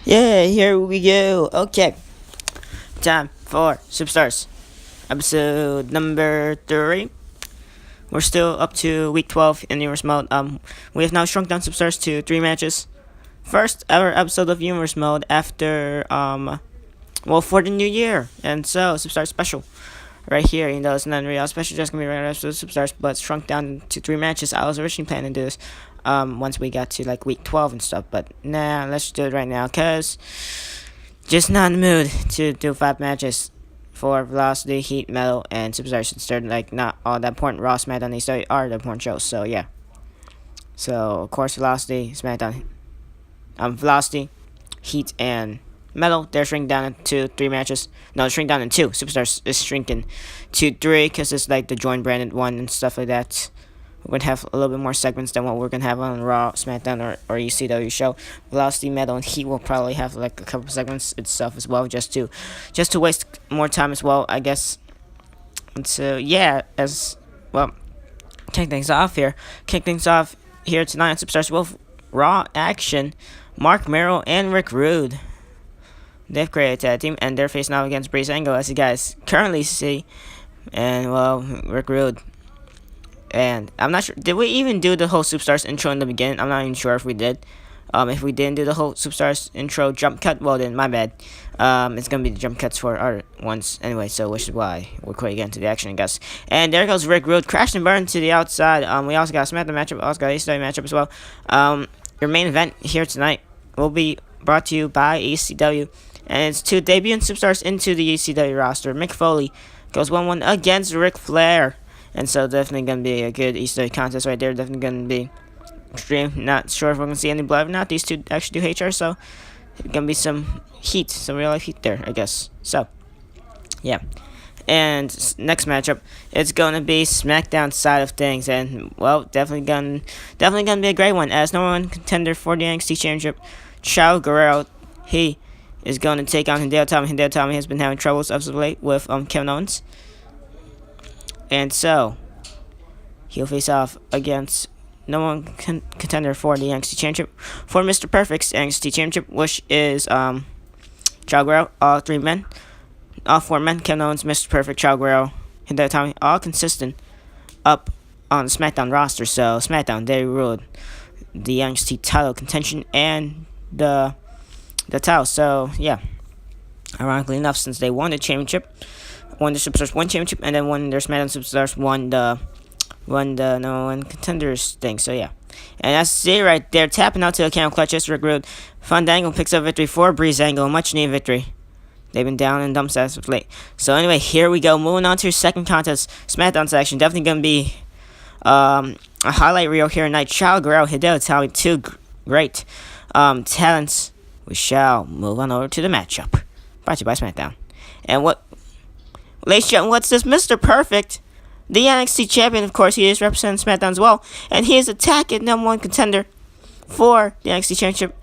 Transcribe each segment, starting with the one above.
Yeah, here we go. Okay, time for Superstars. Episode number 3. We're still up to week 12 in Universe Mode. We have now shrunk down Superstars to 3 matches. First ever episode of Universe Mode after, for the new year. And so, Superstars special. Right here, it's not real special, just gonna be regular episode of Superstars, but shrunk down to 3 matches. I was originally planning to do this, once we got to, like, week 12 and stuff, but nah, let's do it right now, cause just not in the mood to do 5 matches for Velocity, Heat, Metal, and Superstars since they're like not all that important. Raw, SmackDown, these are the important shows. So yeah. So of course Velocity, SmackDown, Velocity, Heat, and Metal. They're shrinking down to 3 matches. No, shrink down to 2. Superstars is shrinking to 3 because it's like the joint branded one and stuff like that. We're gonna have a little bit more segments than what we're gonna have on Raw, SmackDown, or A.A.W show. Velocity, Metal, and Heat will probably have like a couple segments itself as well, just to waste more time as well, I guess. And so yeah, as well, kick things off here. Tonight on Superstars with Raw action. Mark Merrill and Rick Rude. They've created a tag team, and they're facing off against Breezango, as you guys currently see. And well, Rick Rude. And I'm not sure, did we even do the whole Superstars intro in the beginning? I'm not even sure if we did. If we didn't do the whole Superstars intro jump cut, well then, my bad. It's gonna be the jump cuts for other ones anyway, so which is why we're quick again to the action, I guess. And there goes Rick Rude, crashed and burned to the outside. We also got a SmackDown matchup, also got a ACW matchup as well. Your main event here tonight will be brought to you by ACW, and it's to debut Superstars into the ACW roster. Mick Foley goes 1-1 against Ric Flair. And so definitely going to be a good Easter egg contest right there. Definitely going to be extreme. Not sure if we're going to see any blood or not. These two actually do HR, so it's going to be some heat. Some real life heat there, I guess. So, yeah. And next matchup, it's going to be SmackDown side of things. And, well, definitely going to be a great one. As number 1 contender for the NXT Championship, Chavo Guerrero, he is going to take on Hideo Itami. Hideo Itami has been having troubles as of late with Kevin Owens. And so, he'll face off against number 1 contender for the NXT Championship, for Mr. Perfect's NXT Championship, which is Chavo Guerrero, all 4 men, Kevin Owens, Mr. Perfect, Chavo Guerrero, Hideo Itami, all consistent up on the SmackDown roster. So, SmackDown, they ruled the NXT title contention and the title. So, yeah, ironically enough, since they won the championship, won the Superstars 1 championship, and then won their SmackDown Superstars, won the no one contenders thing. So yeah, and that's it right there. Tapping out to a camel clutch. Rick Rude. Fandango picks up victory for Breezango. Much needed victory. They've been down in dump stats of late. So anyway, here we go. Moving on to your second contest, SmackDown section. Definitely gonna be a highlight reel here tonight. Chavo Guerrero, Hideo Itami, 2 great talents. We shall move on over to the matchup. Brought to you by SmackDown. And ladies and gentlemen, what's this? Mr. Perfect, the NXT champion, of course, he is representing SmackDown as well, and he is attacking number 1 contender for the NXT championship,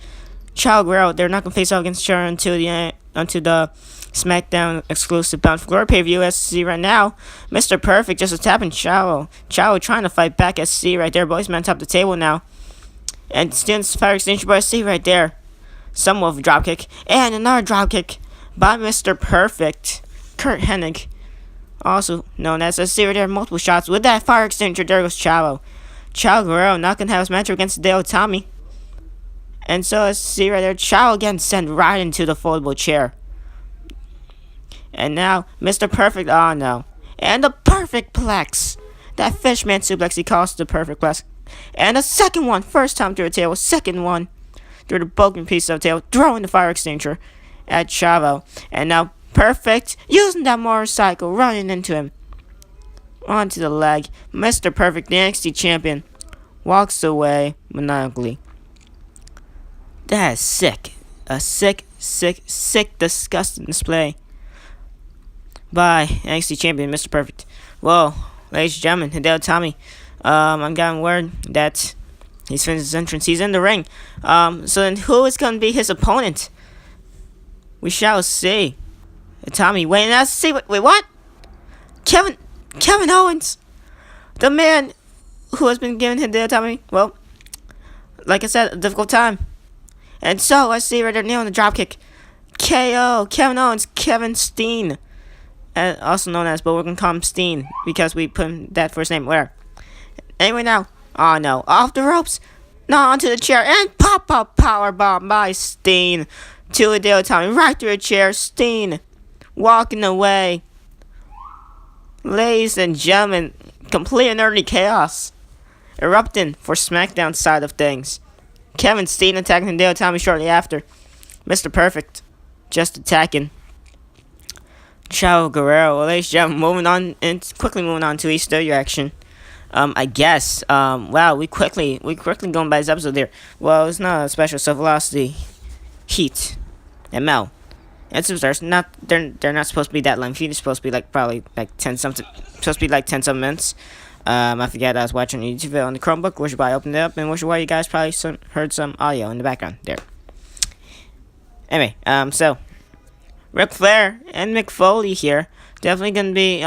Chavo Guerrero. They're not going to face off against each other until the SmackDown exclusive Bound for Glory pay-per-view. As you see right now, Mr. Perfect just attacking Chavo. Chavo trying to fight back. As you see right there, boys, man, top the table now. And students fire extension, but see right there, somewhat of a dropkick, and another dropkick by Mr. Perfect, Kurt Hennig, also known as a series. There are multiple shots with that fire extinguisher. There goes Chavo Guerrero not gonna have his match against Hideo Itami. And so let's see right there, Chavo again sent right into the foldable chair. And now Mr. Perfect, oh no, and the perfect plex. That fishman suplex he calls the perfect plex. And the second one, first time through the table, second one through the broken piece of the table, throwing the fire extinguisher at Chavo. And now Perfect, using that motorcycle, running into him. Onto the leg. Mr. Perfect, the NXT champion, walks away maniacally. That is sick. A sick, disgusting display by NXT champion, Mr. Perfect. Well, ladies and gentlemen, Hideo Itami, I'm getting word that he's finished his entrance. He's in the ring. So then who is going to be his opponent? We shall see. Tommy, wait, let's see. Wait, what? Kevin Owens, the man who has been giving Hideo Itami, well, like I said, a difficult time. And so I see right there nailing the dropkick. KO. Kevin Owens. Kevin Steen. Also known as, but we're gonna call him Steen because we put him that first name. Where? Anyway now. Oh no. Off the ropes. No, onto the chair. And pop up power bomb by Steen. To A.A.W. Tommy. Right through a chair. Steen. Walking away. Ladies and gentlemen, complete and early chaos erupting for SmackDown side of things. Kevin Steen attacking A.A.W. Tommy shortly after. Mr. Perfect just attacking Chavo Guerrero. Well, ladies and gentlemen, moving on and quickly moving on to A.A.W. action. I guess. Wow, we quickly going by this episode there. Well, it's not a special. So Velocity, Heat, and Mel. And Superstars, they're not supposed to be that lengthy. They're supposed to be probably 10 something. Supposed to be 10 something minutes. I forget. I was watching YouTube video on the Chromebook, which is why I opened it up, and which is why you guys probably heard some audio in the background there. Anyway, so Ric Flair and Mick Foley here definitely gonna be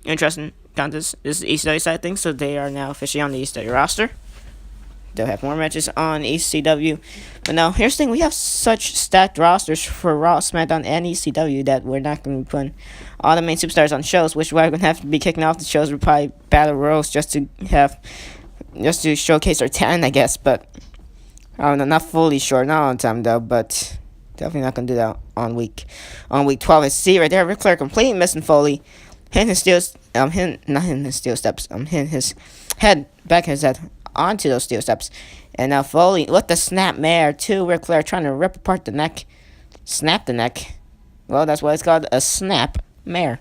interesting contest. This is the ECW side thing, so they are now officially on the ECW roster. They'll have more matches on ECW. But now, here's the thing. We have such stacked rosters for Raw, SmackDown, and ECW that we're not going to be putting all the main superstars on shows, which we're going to have to be kicking off the shows with probably Battle Royals just to showcase our talent, I guess. But, I don't know, not fully sure. Not on time, though, but definitely not going to do that on week 12. I see right there, Ric Flair completely missing Foley. Hitting his steel steps. Hitting his head, back his head onto those steel steps. And now Foley with the snap mare to Ric Flair, trying to rip apart the neck. Snap the neck. Well, that's why it's called a snap mare.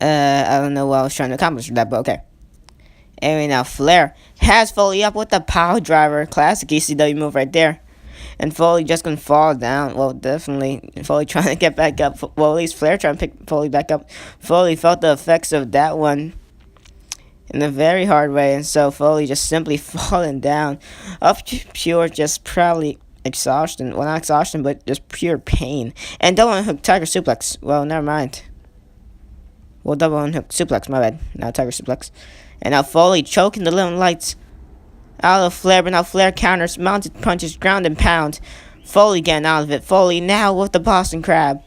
I don't know what I was trying to accomplish with that, but okay. Anyway, now Flair has Foley up with the power driver. Classic ECW move right there. And Foley just gonna fall down. Well, definitely Foley trying to get back up. Well, at least Flair trying to pick Foley back up. Foley felt the effects of that one in a very hard way, and so Foley just simply falling down of pure, just probably exhaustion. Well, not exhaustion, but just pure pain. And double unhook Tiger suplex. Well, never mind. Well, double unhook suplex, my bad. Now Tiger suplex. And now Foley choking the little lights out of Flair, but now Flair counters, mounted punches, ground and pound. Foley getting out of it. Foley now with the Boston Crab.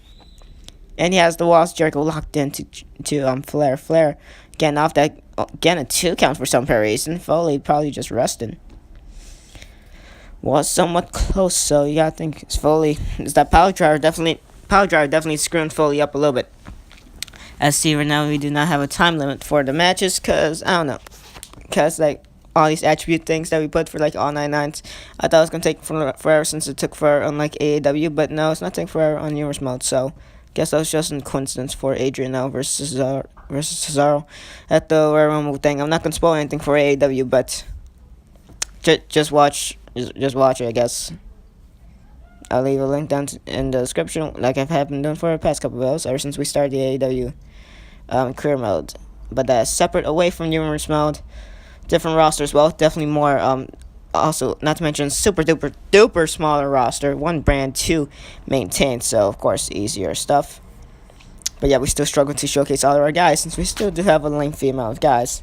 And he has the Walls Jericho locked in to Flair. Flair getting off that, getting a 2 count for some reason. Foley probably just resting. Was somewhat close, so you gotta think it's Foley. Is that power driver definitely screwing Foley up a little bit. As see right now, we do not have a time limit for the matches, cause I don't know, cause all these attribute things that we put for all 9 nights, I thought it was gonna take forever since it took forever on A.A.W, but no, it's not taking forever on Universe mode. So guess that was just a coincidence for Adrian now versus Cesaro at the Royal Rumble thing. I'm not gonna spoil anything for A.A.W, but just watch it, I guess. I'll leave a link down in the description, like I've been doing for the past couple of videos ever since we started the A.A.W career mode. But that's separate away from Universe mode. Different rosters, well, definitely more. Also, not to mention super duper smaller roster, one brand to maintain, so of course easier stuff. But yeah, we still struggle to showcase all of our guys since we still do have a lengthy amount of guys,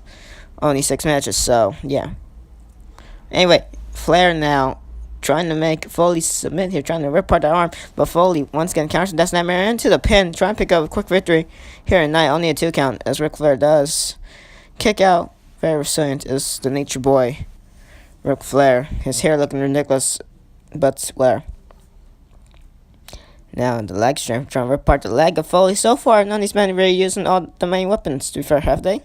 only 6 matches. So yeah. Anyway, Flair now trying to make Foley submit here, trying to rip apart the arm, but Foley once again counters that snapmare into the pin, trying to pick up a quick victory here tonight. Only a 2 count as Ric Flair does kick out. Very resilient is the Nature Boy, Ric Flair. His hair looking ridiculous, but Flair. Now the leg strength, trying to rip apart the leg of Foley. So far, none of these men are really using all the main weapons. To be fair, have they?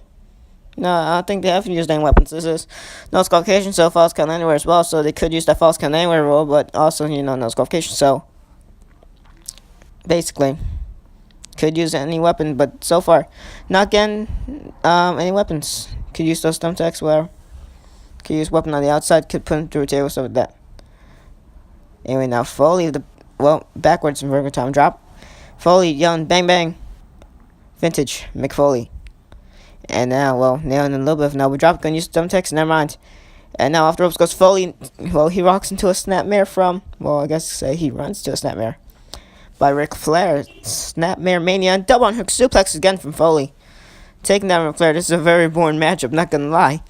No, I don't think they haven't used any weapons. This is no disqualification, so false count anywhere as well. So they could use that false count anywhere rule, but also, no disqualification. So basically, could use any weapon, but so far, not getting any weapons. Could use those thumbtacks, whatever. Could use weapon on the outside, could put him through a table, stuff like that. Anyway, now Foley, backwards in vertical time drop. Foley yelling, bang bang. Vintage, Mick Foley. And now, nailing a little bit of an elbow drop. Gonna use thumbtacks, never mind. And now off the ropes goes Foley. Well, he rocks into a snapmare from, I guess he runs to a snapmare by Ric Flair. Snapmare mania and double unhook suplex again from Foley. Taking down Ric Flair. This is a very boring matchup, not gonna lie.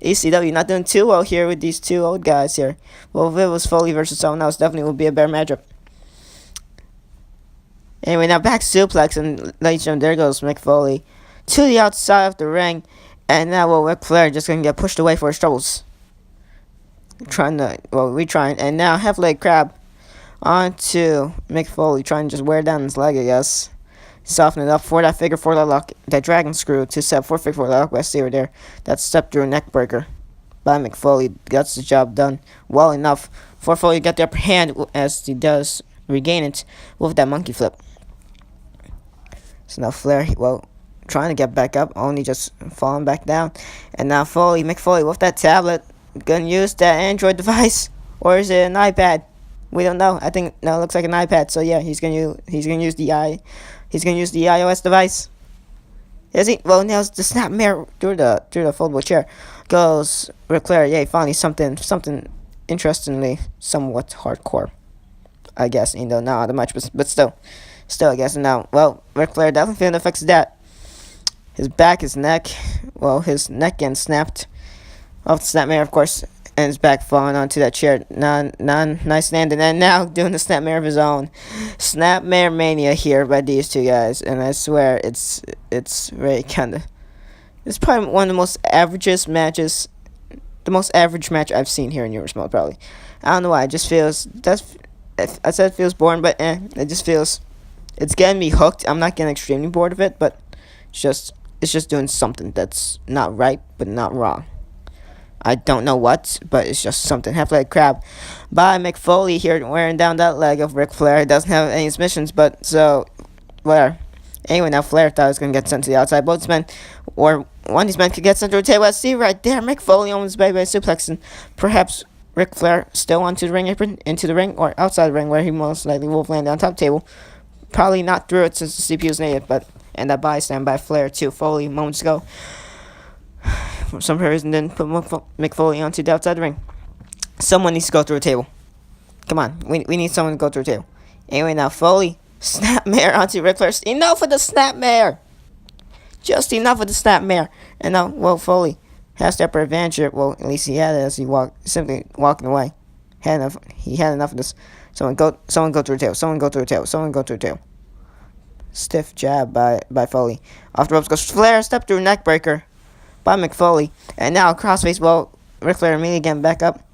A.A.W. not doing too well here with these two old guys here. Well, if it was Foley versus someone else, definitely would be a better matchup. Anyway, now back suplex, and ladies and gentlemen, there goes Mick Foley to the outside of the ring, and now Ric Flair just gonna get pushed away for his troubles. Retrying, and now half leg crab onto Mick Foley, trying to just wear down his leg, I guess. Soften it up for that figure four leg lock, that dragon screw to set for figure four leg lock by Steer there. That step through neck breaker by Mick Foley gets the job done well enough for Foley to get the upper hand as he does regain it with that monkey flip. So now Flair, trying to get back up, only just falling back down. And now Mick Foley with that tablet, gonna use that Android device, or is it an iPad? We don't know. I think no, it looks like an iPad. So yeah, he's gonna use the iOS device. Is he? Well, nails the snap mirror through the foldable chair. Goes Ric Flair. Yay! Finally something interestingly somewhat hardcore. I guess not much, but still I guess. And now, Ric Flair definitely feeling the effects of that. His back, his neck, his neck getting snapped off the snap mirror, of course, and his back falling onto that chair. Nice landing, and now doing the snap mirror of his own. Snap mirror mania here by these two guys, and I swear it's really it's probably one of the most averagest matches, the most average match I've seen here in Universe Mode, probably. I don't know why, it just feels, I said it feels boring, but it just feels, it's getting me hooked. I'm not getting extremely bored of it, but it's just doing something that's not right, but not wrong. I don't know what, but it's just something. Half leg crab by Mick Foley here, wearing down that leg of Ric Flair. He doesn't have any submissions, but so, whatever. Anyway, now Flair thought he was going to get sent to the outside. Both men, or one of these men could get sent to a table. Let's see right there. Mick Foley almost baby suplex, and perhaps Ric Flair still onto the ring apron, into the ring, or outside the ring, where he most likely will land on top table. Probably not through it since the CPU is native, but, and that bystand by Flair to Foley moments ago. For some reason, didn't put Mick Foley onto the outside the ring. Someone needs to go through a table. Come on, we need someone to go through a table. Anyway, now Foley, snap mare onto Ric Flair. Enough of the snap mare! Just enough of the snap mare. And now, Foley has the upper advantage here. Well, at least he had it as he simply walking away. He had enough of this. Someone go through a table. Someone go through a table. Someone go through a table. Stiff jab by Foley. Off the ropes goes Flair, step through neck breaker by Mick Foley. And now crossface, Ric Flair immediately getting back up.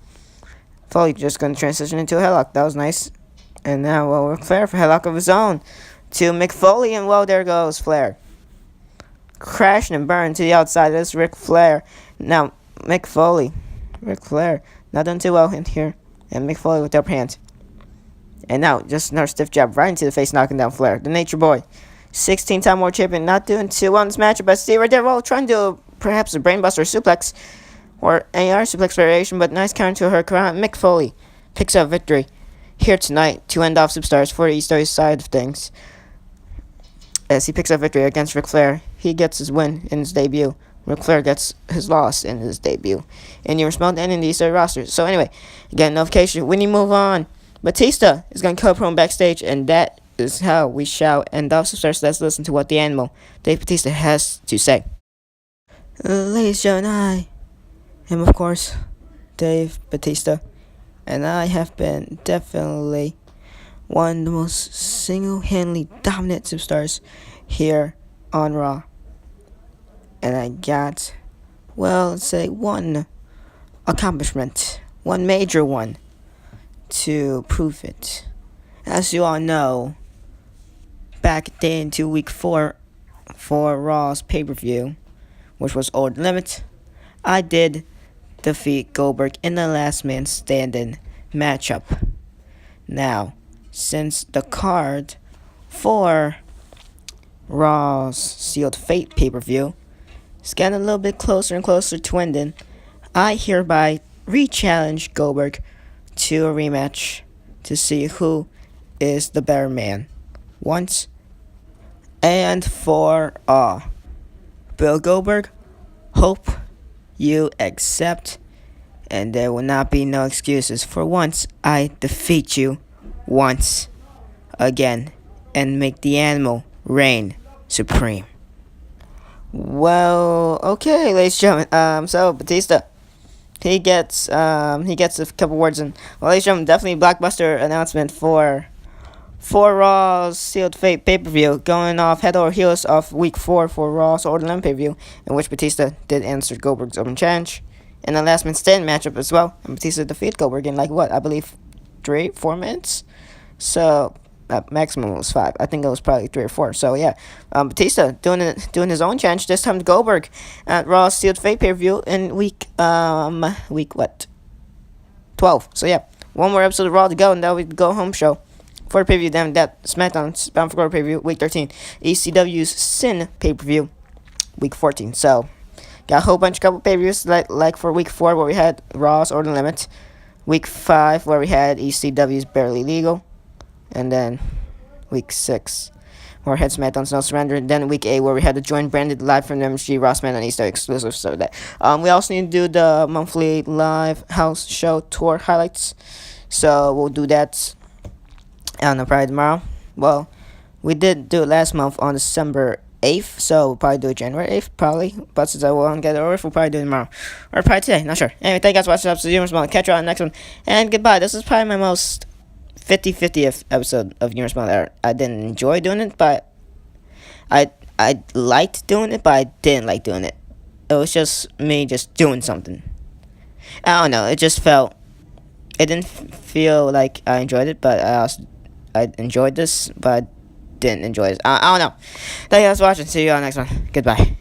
Foley just going to transition into a headlock. That was nice. And now, Ric Flair for headlock of his own to Mick Foley. And, there goes Flair. Crashing and burning to the outside. This Ric Flair. Now, Mick Foley. Ric Flair not done too well in here. And Mick Foley with the upper hand. And now, just another stiff jab right into the face, knocking down Flair. The Nature Boy. 16-time world champion, not doing too well in this matchup. But see right there, trying to do perhaps a brainbuster suplex or any other suplex variation, but nice counter to her crown. Mick Foley picks up victory here tonight to end off Superstars for the ECW side of things. As he picks up victory against Ric Flair, he gets his win in his debut. Ric Flair gets his loss in his debut in Universe Mode and in the ECW roster. So anyway, again, notification when you move on. Batista is going to come from backstage, and that is how we shall end off Superstars. Let's listen to what the animal, Dave Batista, has to say. Ladies and gentlemen, I am, of course, Dave Batista, and I have been definitely one of the most single-handedly dominant superstars here on Raw. And I got, let's say one accomplishment, one major one, to prove it. As you all know, back into week 4 for Raw's pay-per-view, which was Old Limit, I did defeat Goldberg in the last man standing matchup. Now, since the card for Raw's Sealed Fate pay-per-view is getting a little bit closer and closer to ending, I hereby re-challenge Goldberg to a rematch to see who is the better man once and for all. Bill Goldberg, hope you accept, and there will not be no excuses. For once, I defeat you once again and make the animal reign supreme. Okay, ladies and gentlemen, so Batista, he gets a couple words in. Well, ladies and gentlemen, definitely blockbuster announcement for Raw's Sealed Fate pay per view, going off head over heels of week 4 for Raw's Order Limb pay per view, in which Batista did answer Goldberg's open challenge in a last minute stand matchup as well. And Batista defeated Goldberg in like what I believe 3-4 minutes. So maximum was 5. I think it was probably 3 or 4. So yeah, Batista doing his own challenge this time to Goldberg at Raw's Sealed Fate pay per view in week what 12. So yeah, one more episode of Raw to go, and that'll be the go home show for the pay per view. Then that SmackDown Bound for Glory pay per view week 13, ECW's Sin pay per view week 14. So got a whole bunch of couple pay per views like for week 4 where we had Raw's Order Limit, week 5 where we had ECW's Barely Legal, and then week 6 where we had SmackDown's No Surrender, and then week 8 where we had the joint branded live from the MSG Raw SmackDown and ECW exclusive. So that we also need to do the monthly live house show tour highlights. So we'll do that on probably tomorrow. Well, we did do it last month on December 8th, so we'll probably do it January 8th, probably. But since I won't get it over, we'll probably do it tomorrow. Or probably today, not sure. Anyway, thank you guys for watching this episode. Catch you on the next one. And goodbye. This is probably my most 50-50th episode of Universe Mode. I didn't enjoy doing it, but I liked doing it, but I didn't like doing it. It was just me just doing something. I don't know. It just felt. It didn't feel like I enjoyed it, but I enjoyed this, but I didn't enjoy it. I don't know. Thank you guys for watching. See you on the next one. Goodbye.